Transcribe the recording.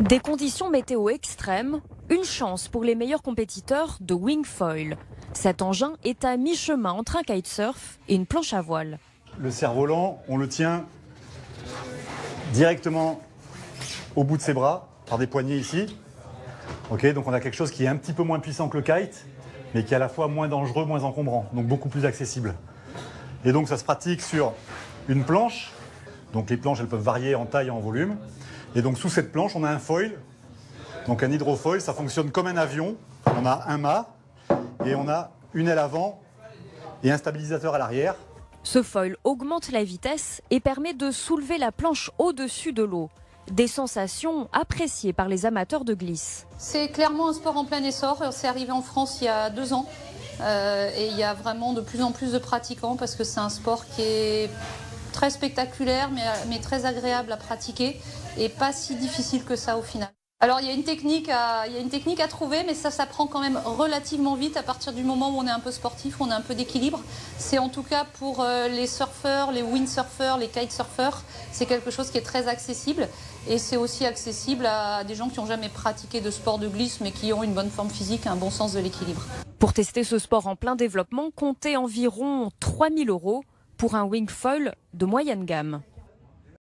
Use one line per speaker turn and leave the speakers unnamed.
Des conditions météo extrêmes, une chance pour les meilleurs compétiteurs de Wingfoil. Cet engin est à mi-chemin entre un kitesurf et une planche à voile.
Le cerf-volant, on le tient directement au bout de ses bras, par des poignées ici. Okay, donc on a quelque chose qui est un petit peu moins puissant que le kite, mais qui est à la fois moins dangereux, moins encombrant, donc beaucoup plus accessible. Et donc ça se pratique sur une planche. Donc les planches, elles peuvent varier en taille et en volume. Et donc sous cette planche, on a un foil, donc un hydrofoil. Ça fonctionne comme un avion. On a un mât et on a une aile avant et un stabilisateur à l'arrière.
Ce foil augmente la vitesse et permet de soulever la planche au-dessus de l'eau. Des sensations appréciées par les amateurs de glisse.
C'est clairement un sport en plein essor. C'est arrivé en France il y a 2 ans. Et il y a vraiment de plus en plus de pratiquants parce que c'est un sport qui est très spectaculaire mais très agréable à pratiquer et pas si difficile que ça au final. Alors il y a une technique à trouver, mais ça s'apprend quand même relativement vite à partir du moment où on est un peu sportif, on a un peu d'équilibre. C'est en tout cas pour les surfeurs, les windsurfers, les kitesurfers, c'est quelque chose qui est très accessible. Et c'est aussi accessible à des gens qui n'ont jamais pratiqué de sport de glisse, mais qui ont une bonne forme physique, un bon sens de l'équilibre.
Pour tester ce sport en plein développement, comptez environ 3 000 € pour un Wingfoil de moyenne gamme.